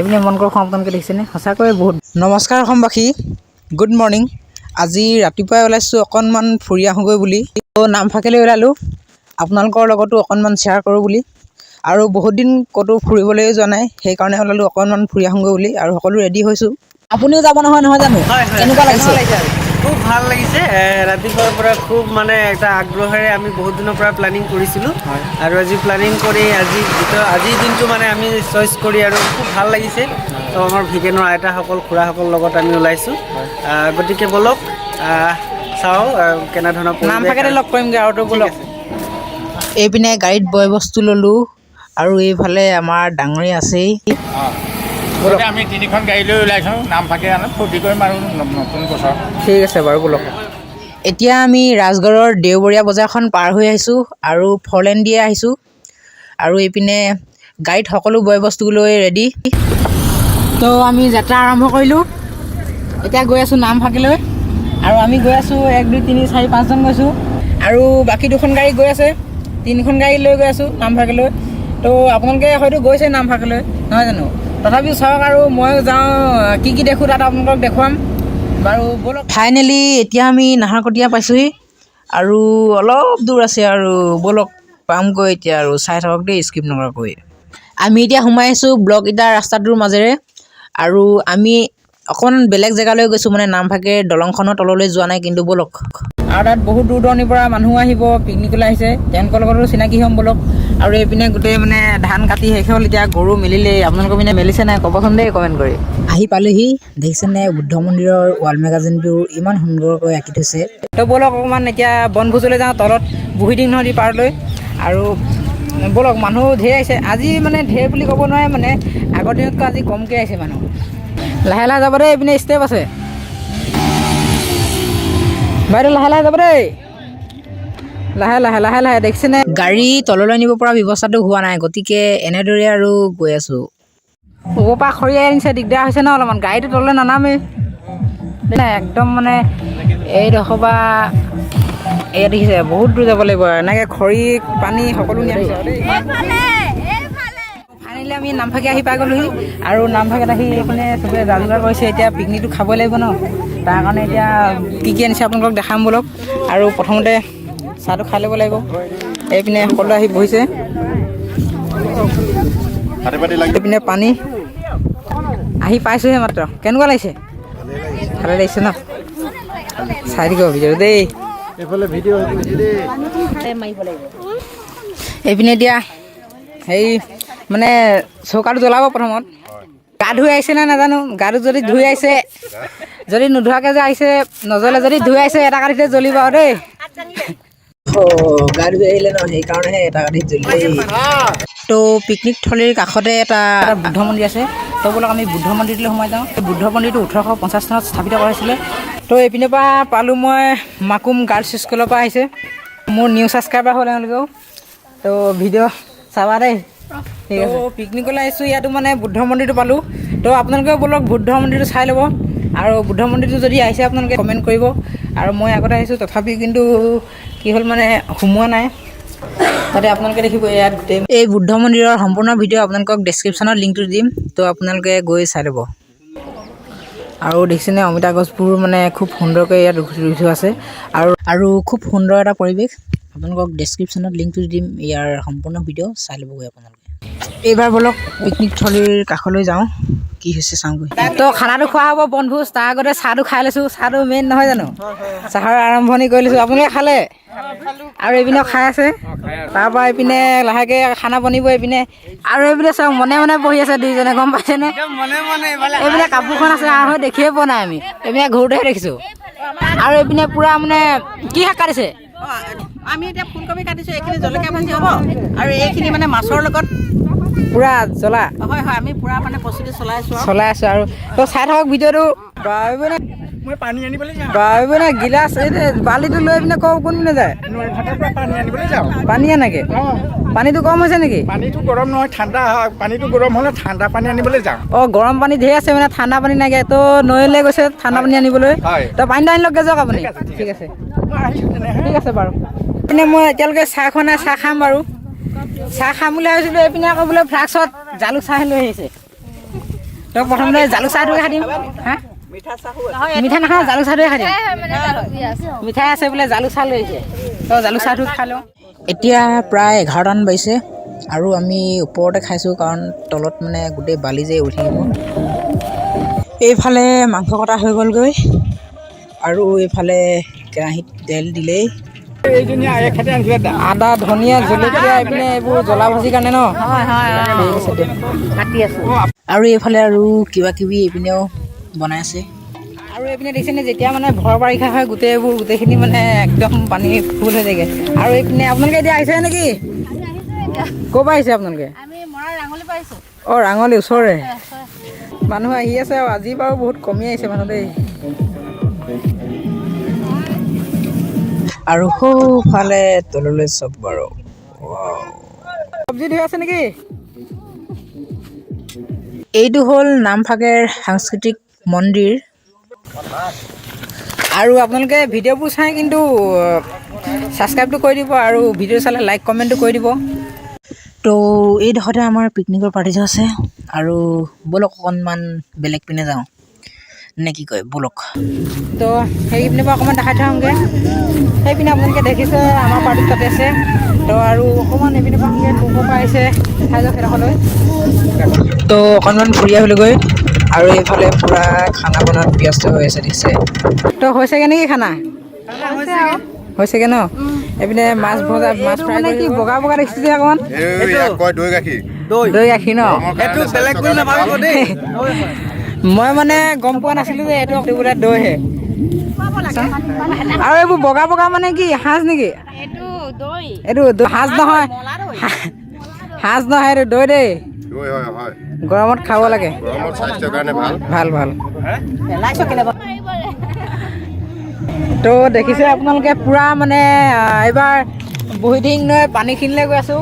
এইপিনে মন কৰ আপোনালোকে দেখিছেনে সঁচাকৈ বহুত নমস্কাৰ অসমবাসী গুড মৰ্ণিং আজি ৰাতিপুৱাই ওলাইছোঁ অকণমান ফুৰি আহোঁগৈ বুলি নামফাকেলৈ ওলালোঁ আপোনালোকৰ লগতো অকণমান শ্বেয়াৰ কৰোঁ বুলি আৰু বহুত দিন ক'তো ফুৰিবলৈ যোৱা নাই সেইকাৰণে ওলালোঁ অকণমান ফুৰি আহোঁগৈ বুলি আৰু সকলো ৰেডি হৈছোঁ আপুনিও যাব নহয় জানো কেনেকুৱা লাগিছে খুব ভাল লাগিছে ৰাতিপুৱাৰ পৰা খুব মানে এটা আগ্ৰহেৰে আমি বহুত দিনৰ পৰা প্লেনিং কৰিছিলোঁ আৰু আজি প্লেনিং কৰি আজিৰ দিনটো মানে আমি চইচ কৰি আৰু খুব ভাল লাগিছে তো আমাৰ ভিগেনৰ আইতাসকল খুৰাসকলৰ লগত আমি ওলাইছোঁ গতিকে বলক চাওঁ কেনেধৰণৰ নামফাকেতে লগ কৰিমগৈ আৰু তো বলক এইপিনে গাড়ীত বয় বস্তু ল'লোঁ আৰু এইফালে আমাৰ ডাঙৰি আছেই আমি তিনিখন গাড়ী লৈ ওলাইছোঁ নামফাকে ফূৰ্তি কৰিম আৰু নতুন বছৰ ঠিক আছে বাৰু বলক এতিয়া আমি ৰাজগড়ৰ দেওবৰীয়া বজাৰখন পাৰ হৈ আহিছোঁ আৰু ফ'ৰলেন দিয়ে আহিছোঁ আৰু এইপিনে গাড়ীত সকলো বয় বস্তু লৈ ৰেডি তো আমি যাত্ৰা আৰম্ভ কৰিলোঁ এতিয়া গৈ আছোঁ নামফাকেলৈ আৰু আমি গৈ আছোঁ 1 2 3 4 5জন গৈছোঁ আৰু বাকী দুখন গাড়ী গৈ আছে তিনিখন গাড়ী লৈ গৈ আছোঁ নামফাকেলৈ তো আপোনালোকে হয়তো গৈছে নামফাকেলৈ নহয় জানো তথাপিও চাওক আৰু মই যাওঁ কি দেখোঁ তাত আপোনালোকক দেখুৱাম বাৰু বলক ফাইনেলি এতিয়া আমি নাহৰকটীয়া পাইছোঁহি আৰু অলপ দূৰ আছে আৰু বলক পামগৈ এতিয়া আৰু চাই থাকক দেই স্কিপ নকৰাকৈ আমি এতিয়া সোমাই আহিছোঁ ব্লক ইটাৰ ৰাস্তাটোৰ মাজেৰে আৰু আমি অকণমান বেলেগ জেগালৈ গৈছোঁ মানে নামফাকে দলংখনৰ তললৈ যোৱা নাই কিন্তু বলক আৰু তাত বহুত দূৰ দূৰণিৰ পৰা মানুহ আহিব পিকনিকলৈ আহিছে তেওঁলোকৰ লগতো চিনাকি হ'ম বলক আৰু এইপিনে গোটেই মানে ধান কাটি শেষ হ'ল এতিয়া গৰু মেলিলেই আপোনালোকৰ পিনে মেলিছে নাই ক'বচোন দেই কমেণ্ট কৰি আহি পালোহি দেখিছেনে বুদ্ধ মন্দিৰৰ ৱাল মেগাজিনটো ইমান সুন্দৰকৈ আঁকি থৈছে তো বলক অকণমান এতিয়া বনভোজলৈ যাওঁ তলত বুঢ়ীদিং নদী পাৰলৈ আৰু বলক মানুহ ঢেৰ আহিছে আজি মানে ঢেৰ বুলি ক'ব নোৱাৰে মানে আগৰ দিনতকৈ আজি কমকৈ আহিছে মানুহ লাহে লাহে যাব দেই এইপিনে ষ্টেপ আছে বাইদেউ লাহে লাহে যাব দেই লাহে লাহে লাহে লাহে দেখিছেনে গাড়ী তললৈ নিব পৰা ব্যৱস্থাটো হোৱা নাই গতিকে এনেদৰে আৰু গৈ আছোঁ ওপৰৰ পৰা খৰিয়াই আনিছে দিগদাৰ হৈছে ন অলপমান গাড়ীটো তললৈ নানামেই একদম মানে এইডোখৰ পৰা এয়া দেখিছে বহুত দূৰ যাব লাগিব এনেকৈ খৰি পানী সকলো নিয়াইছে ফাইনেলি আমি নামফাকে আহি পাই গ'লোহি আৰু নামফাকেত আহি এইপিনে চবে যা যোগাৰ কৰিছে এতিয়া পিকনিকটো খাবই লাগিব ন তাৰ কাৰণে এতিয়া কি আনিছে আপোনালোকক দেখাম বলক আৰু প্ৰথমতে চাহটো খাই ল'ব লাগিব এইপিনে সকলো আহি বহিছে এইপিনে পানী আহি পাইছোঁহে মাত্ৰ কেনেকুৱা লাগিছে ভালে লাগিছে ন চাই দিব ভিডিঅ' দেই এইপিনে এতিয়া হেৰি মানে চৌকাটো জ্বলাব প্ৰথমত গা ধুই আহিছে নে নাজানো গাটো যদি ধুই আহিছে যদি নোধোৱাকৈ যে আহিছে নজ্বলে যদি ধুই আহিছে এটা কাঠিতে জ্বলিব আৰু দেই গা ধুই আহিলে ন সেইকাৰণেহে এটা কাঠিত জ্বলি তো পিকনিক থলীৰ কাষতে এটা বুদ্ধ মন্দিৰ আছে তো বলক আমি বুদ্ধ মন্দিৰলৈ সোমাই যাওঁ বুদ্ধ মন্দিৰটো 1850 চনত স্থাপিত কৰাইছিলে তো এইপিনৰ পৰা পালোঁ মই মাকুম গাৰ্লছ স্কুলৰ পৰা আহিছে মোৰ নিউ ছাবস্ক্ৰাইবাৰ হ'ল এওঁলোকেও তো ভিডিঅ' চাবা দেই ঠিক আছে পিকনিকলৈ আহিছোঁ ইয়াতো মানে বুদ্ধ মন্দিৰটো পালোঁ তো আপোনালোকেও বলক বুদ্ধ মন্দিৰটো চাই ল'ব আৰু বুদ্ধ মন্দিৰটো যদি আহিছে আপোনালোকে কমেণ্ট কৰিব আৰু মই আগতে আহিছোঁ তথাপি কিন্তু কি হ'ল মানে সোমোৱা নাই তাতে আপোনালোকে দেখিব ইয়াত এই বুদ্ধ মন্দিৰৰ সম্পূৰ্ণ ভিডিঅ' আপোনালোকক ডেছক্ৰিপশ্যনত লিংকটো দিম তো আপোনালোকে গৈ চাই ল'ব আৰু দেখিছেনে অমিতা গছবোৰ মানে খুব সুন্দৰকৈ ইয়াত ৰুই থোৱা আছে আৰু খুব সুন্দৰ এটা পৰিৱেশ আপোনালোকক ডেছক্ৰিপশ্যনত লিংকটো দিম ইয়াৰ সম্পূৰ্ণ ভিডিঅ' চাই ল'বগৈ আপোনালোকে এইবাৰ বলক পিকনিক থলীৰ কাষলৈ যাওঁ কি হৈছে চাওঁগৈ তো খানাটো খোৱা হ'ব বনভোজ তাৰ আগতে চাহটো খাই লৈছোঁ চাহটো মেইন নহয় জানো চাহৰ আৰম্ভণি কৰি লৈছোঁ আপোনালোকে খালে আৰু এইপিনেও খাই আছে তাৰপৰা এইপিনে লাহেকৈ খানা বনিব এইপিনে আৰু এইপিনে চাওক মনে মনে বহি আছে দুইজনে গম পাইছেনে এইপিনে কাপোৰখন আছে আৰু দেখিয়ে পোৱা নাই আমি এইপিনে ঘৰতেহে দেখিছোঁ আৰু এইপিনে পূৰা মানে কি শাক কাটিছে আমি এতিয়া ফুলকবি কাটিছোঁ এইখিনি জলকীয়া ভাজি হ'ব আৰু এইখিনি মানে মাছৰ লগত পূৰা জ্বলা হয় হয় আমি পূৰা মানে প্ৰস্তুতি চলাই আছোঁ আৰু তো চাই থাকক ভিডিঅ'টো মই পানী আনিবলৈ যাওঁ মানে গিলাচ এই বালিটো লৈ পিনে কোন পিনে যায় পানী আনিবলৈ যাওঁ পানী আনেকে পানীটো কম হৈছে নেকি পানীটো গৰম নহয় ঠাণ্ডা হয় পানীটো গৰম হ'লে ঠাণ্ডা পানী আনিবলৈ যাওঁ গৰম পানী ধেৰ আছে মানে ঠাণ্ডা পানী নাগে তো নৈলৈ গৈছে ঠাণ্ডা পানী আনিবলৈ তো পানীটো আনিলগৈ যাওক আপুনি ঠিক আছে ঠিক আছে বাৰু এইপিনে মই এতিয়ালৈকে চাহ খোৱা নাই চাহ খাম বাৰু চাহ খাম বুলি ভাবিছিলোঁ এইপিনে আকৌ বোলে ফ্লাক্সত জালুক চাহ লৈ আহিছে তো প্ৰথমতে জালুক চাহটোৱে খাই দিম হা মিঠা নাখাওঁ জালুক চাহটোৱে খাই দিম মিঠাই আছে বোলে জালুক চাহ লৈ আহিছে তো জালুক চাহটো খাই লওঁ এতিয়া প্ৰায় 11টামান বাজিছে আৰু আমি ওপৰতে খাইছোঁ কাৰণ তলত মানে গোটেই বালি যে উঠি থাকিব এইফালে মাংস কটা হৈ গ'লগৈ আৰু এইফালে কেৰাহীত তেল দিলেই আদা ধনিয়া জলকীয়া এইপিনে এইবোৰ জ্বলা ভাজিৰ কাৰণে ন কাটি আছোঁ আৰু এইফালে আৰু কিবা কিবি এইপিনেও বনাই আছে আৰু এইপিনে দেখিছেনে যেতিয়া মানে ভৰ বাৰিষা হয় গোটেইখিনি মানে একদম পানী ফুল হৈ যায়গৈ আৰু এইপিনে আপোনালোকে এতিয়া আহিছে নেকি ক'ৰ পৰা আহিছে আপোনালোকে অঁ ৰাঙলী ওচৰৰে মানুহ আহি আছে আৰু আজি বাৰু বহুত কমি আহিছে মানুহ দেই আৰু সোঁফালে তললৈ চব বাৰু চব্জি ধুই আছে নেকি এইটো হ'ল নামফাকেৰ সাংস্কৃতিক মন্দিৰ আৰু আপোনালোকে ভিডিঅ'বোৰ চাই কিন্তু ছাবস্ক্ৰাইবটো কৰি দিব আৰু ভিডিঅ' চালে লাইক কমেণ্টটো কৰি দিব তো এইডোখৰতে আমাৰ পিকনিকৰ পাৰ্টিটো আছে আৰু ব'লক অকণমান বেলেগ পিনে যাওঁ নে কি কয় ব'লক তো সেইপিনে পৰা অকণমান দেখাই থওঁগৈ সেইপিনে আপোনালোকে দেখিছে আমাৰ পাৰ্টিত তাতে আছে তো আৰু অকণমান এইপিনে পৰা কোনবোৰ পৰা আহিছে দেখাই যাওক সেইডোখৰলৈ তো অকণমান ফুৰি আহিলোগৈ আৰু এইফালে পূৰা খানা বনোৱাত ব্যস্ত হৈ আছে দেখিছে তো হৈছেগৈ নেকি খানা হৈছেগৈ ন এইপিনে মাছ ভজা মাছ ফ্ৰাই কৰি কি বগা বগা দেখিছোঁ যে অকণমান দৈ গাখীৰ ন মই মানে গম পোৱা নাছিলোঁ যে এইটো বোলে দৈহে আৰু এইবোৰ বগা বগা মানে কি সাজ নেকি এইটো সাজ নহয় এইটো দৈ দেই গৰমত খাব লাগে ভাল ভাল তো দেখিছে আপোনালোকে পূৰা মানে এইবাৰ বহিদিং নৈ পানীখিনিলৈ গৈ আছোঁ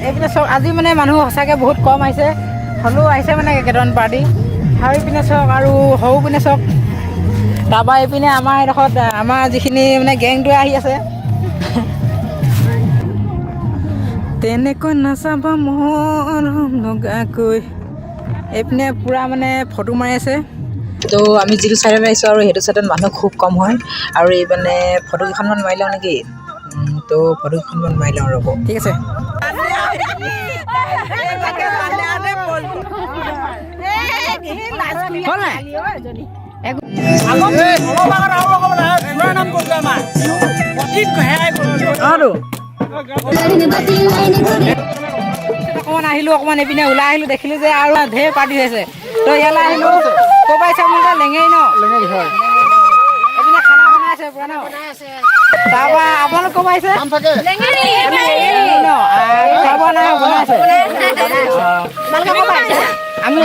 এইপিনে চাওক আজি মানে মানুহ সঁচাকৈ বহুত কম আহিছে হ'লেও আহিছে মানে কেইটামান পাৰ্টি আৰু এইপিনে চাওক আৰু সৰু পিনে চাওক তাৰপৰা এইপিনে আমাৰ এইডোখৰত আমাৰ যিখিনি মানে গেংটোৱে আহি আছে তেনেকৈ নাচাবা মৰম লগাকৈ এইপিনে পূৰা মানে ফটো মাৰি আছে তো আমি যিটো ছাইডত আহিছোঁ আৰু সেইটো ছাইডত মানুহ খুব কম হয় আৰু এইপিনে ফটো কেইখনমান মাৰি লওঁ নেকি তো ফটো কেইখনমান মাৰি লওঁ ৰ'ব ঠিক আছে অকণমান আহিলোঁ অকণমান এইপিনে ওলাই আহিলোঁ দেখিলোঁ যে আৰু ঢেৰ পাৰ্টি হৈছে তো ইয়ালৈ আহিলোঁ ক'ৰ পৰা আহিছে আপোনালোকে লেঙেৰি ন লেঙেৰি হয় এইপিনে খানা বনাই আছে পূৰা ন তাৰপৰা আপোনালোক ক'ৰ পৰা আহিছে খোৱা বোৱা নাই বনাই আছে আমি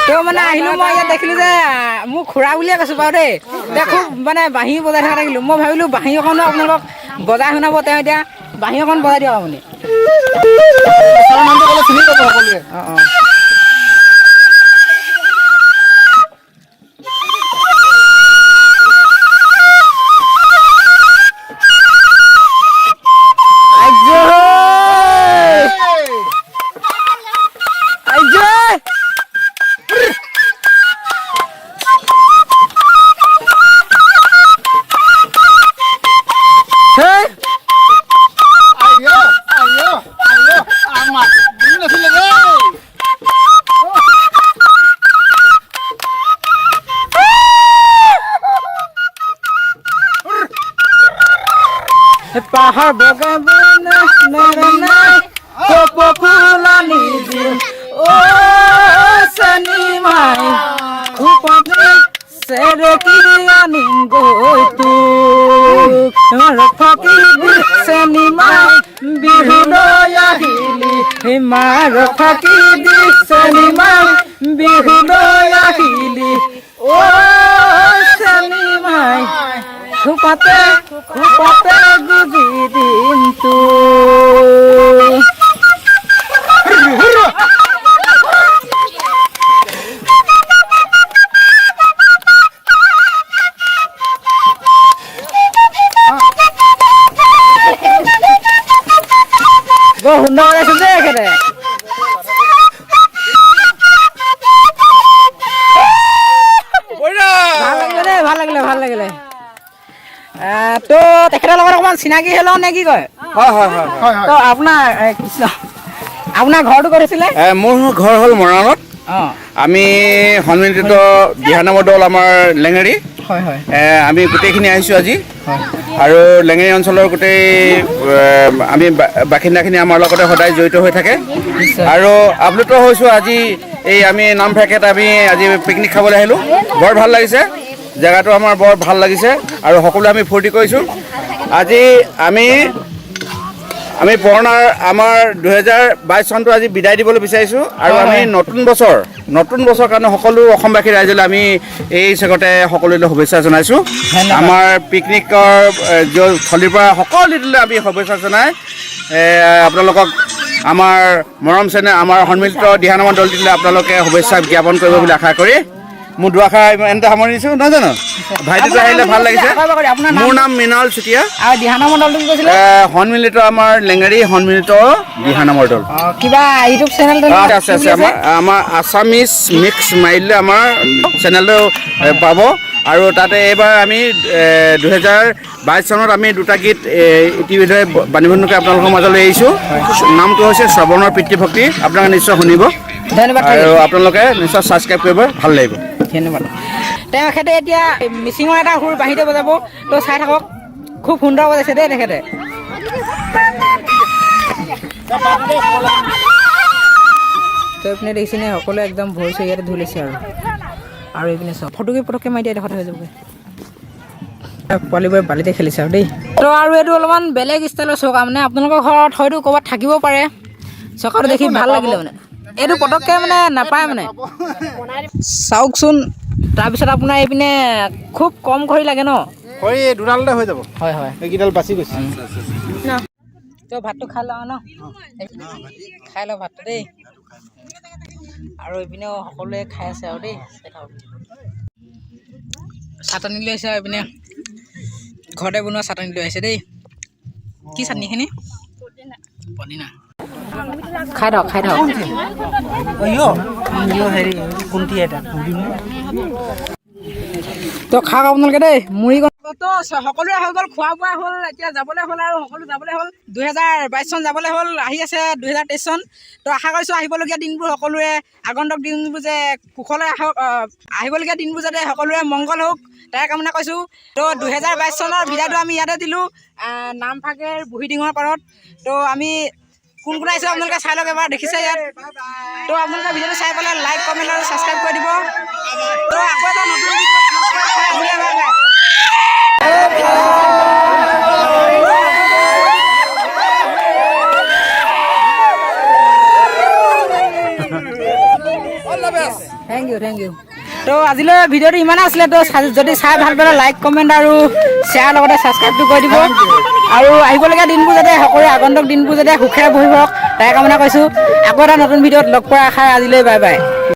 তো মানে আহিলোঁ মই ইয়াত দেখিলোঁ যে মোক খুৰা বুলিয়ে কৈছোঁ বাৰু দেই এতিয়া খুব মানে বাঁহী বজাই থকা দেখিলোঁ মই ভাবিলোঁ বাঁহী অকণো আপোনালোকক বজাই শুনাব তেওঁ এতিয়া বাঁহী অকণ বজাই দিয়ক আপুনি অঁ অঁ পাহাৰ বগা ফুলানি দিন চানি মাই চেৰেকি আনিম গৈ তোক ৰফাকি চেনি মাই বিহুলৈ আহিলি হিমাৰ ৰফাকি চেনি মাই বিহুলৈ আহিলি চেনি মাই খুপাতে গুজি দিম তোক বৰ সুন্দৰ ওলাইছে যে এখেতে। ভাল লাগিলে ভাল লাগিলে। তো তেখেতৰ লগত অকণমান চিনাকি হৈ লওঁ নে কি কয়? হয় তো আপোনাৰ কৃষ্ণ আপোনাৰ ঘৰটো ক'ত আছিলে? মোৰ ঘৰ হ'ল মৰাণত। অঁ আমি সন্মিলিত দিহানামৰ দল আমাৰ লেঙেৰী। হয় হয় আমি গোটেইখিনি আহিছোঁ আজি হয় আৰু লেঙেৰী অঞ্চলৰ গোটেই আমি বাসিন্দাখিনি আমাৰ লগতে সদায় জড়িত হৈ থাকে আৰু আপ্লুত হৈছোঁ। আজি এই আমি নামফাকেত আমি আজি পিকনিক খাবলৈ আহিলোঁ। বৰ ভাল লাগিছে, জেগাটো আমাৰ বৰ ভাল লাগিছে আৰু সকলোৱে আমি ফূৰ্তি কৰিছোঁ। আজি আমি পুৰণা আমাৰ 2022 চনটো আজি বিদায় দিবলৈ বিচাৰিছোঁ আৰু আমি নতুন বছৰ কাৰণে সকলো অসমবাসী ৰাইজলৈ আমি এই চেগতে সকলোলৈ শুভেচ্ছা জনাইছোঁ। আমাৰ পিকনিকৰ থলীৰ পৰা সকলোলৈ আমি শুভেচ্ছা জনাই আপোনালোকক আমাৰ মৰম চেনেহ আমাৰ সন্মিলিত দিহানামৰ দলটিলৈ আপোনালোকে শুভেচ্ছা জ্ঞাপন কৰিব বুলি আশা কৰি মোৰ দুআষাৰ এনেতে সামৰি দিছোঁ। নহয় জানো ভাইটিটো আহিলে ভাল লাগিছে। মোৰ নাম মৃণাল চুতীয়া আৰু দিহানামৰ দলটো কি কৈছিলে? সন্মিলিত আমাৰ লেঙেৰী সন্মিলিত দিহানামৰ দল। কিবা ইউটিউব চেনেল আছে আমাৰ আছামিজ মিক্স মাৰিলে আমাৰ চেনেলটো পাব আৰু তাতে এইবাৰ আমি 2022 চনত আমি দুটা গীত ইতিমধ্যে বাণীবন্ধকে আপোনালোকৰ মাজলৈ এৰিছোঁ। নামটো হৈছে শ্ৰৱণৰ পিতৃভক্তি। আপোনালোকে নিশ্চয় শুনিব ধন্যবাদ আৰু আপোনালোকে নিশ্চয় ছাবস্ক্ৰাইব কৰিব, ভাল লাগিব। ধন্যবাদ। তেখেতে এতিয়া মিচিঙৰ এটা সুৰ বাঁহীতে বজাব, তো চাই থাকক। খুব সুন্দৰ বজাইছে দেই তেখেতে। তো এইপিনে দেখিছেনে সকলোৱে একদম ভৰিছে ইয়াতে ধুই লৈছে আৰু এইপিনে চব ফটোকে পটককৈ মাৰি দিয়া এডোখৰত হৈ যাবগৈ। পোৱালিবোৰে বালিতে খেলিছে আৰু দেই। তো আৰু এইটো অলপমান বেলেগ ষ্টাইলৰ চৌকা, মানে আপোনালোকৰ ঘৰত হয়তো ক'ৰবাত থাকিব পাৰে। চৌকাটো দেখি ভাল লাগিলে মানে, এইটো পটককৈ মানে নাপায় মানে। চাওকচোন, তাৰপিছত আপোনাৰ এইপিনে খুব কম খৰি লাগে ন? খৰি দুডালতে হৈ যাব। হয় হয় এইকেইডাল বাচি গৈছে। তো ভাতটো খাই লওঁ ন? খাই লওঁ ভাতটো দেই। আৰু এইপিনেও সকলোৱে খাই আছে আৰু দেই। চাটনি লৈ আহিছে আৰু এইপিনে ঘৰতে বনোৱা চাটনি লৈ আহিছে দেই। কি চাটনিখিনি? পদিনা। খাই থাকক খাই থাকক। তো খাওক আপোনালোকে দেই। মুড়ি তো সকলোৰে হৈ গ'ল, খোৱা বোৱা হ'ল, এতিয়া যাবলৈ হ'ল আৰু সকলো যাবলৈ হ'ল। 2022 চন যাবলৈ হ'ল, আহি আছে 2023 চন। তো আশা কৰিছোঁ আহিবলগীয়া দিনবোৰ সকলোৰে আগন্তুক দিনবোৰ যে কুশলে আহক, আহিবলগীয়া দিনবোৰ যাতে সকলোৰে মংগল হওক তাৰে কামনা কৰিছোঁ। তো 2022 চনৰ বিদায়টো আমি ইয়াতে দিলোঁ নামফাকেৰ বুঢ়ীডিঙৰ পাৰত। তো আমি কোন কোন আহিছোঁ আপোনালোকে চাই লওক এবাৰ, দেখিছে ইয়াত। তো আপোনালোকে ভিডিঅ'টো চাই পেলাই লাইক কমেণ্ট আৰু ছাবস্ক্ৰাইব কৰি দিব। তো আকৌ এটা নতুন থেংক ইউ। তো আজিলৈ ভিডিঅ'টো ইমানে আছিলে। তো যদি চাই ভাল পালে লাইক কমেণ্ট আৰু শ্বেয়াৰ লগতে ছাবস্ক্ৰাইবটো কৰি দিব। আৰু আহিবলগীয়া দিনবোৰ যাতে সকলোৰে আগন্তুক দিনবোৰ যাতে সুখেৰে বহি হওক তাৰে কামনা কৰিছোঁ। আকৌ এটা নতুন ভিডিঅ'ত লগ পোৱাৰ আশাৰে আজিলৈ বাই বাই।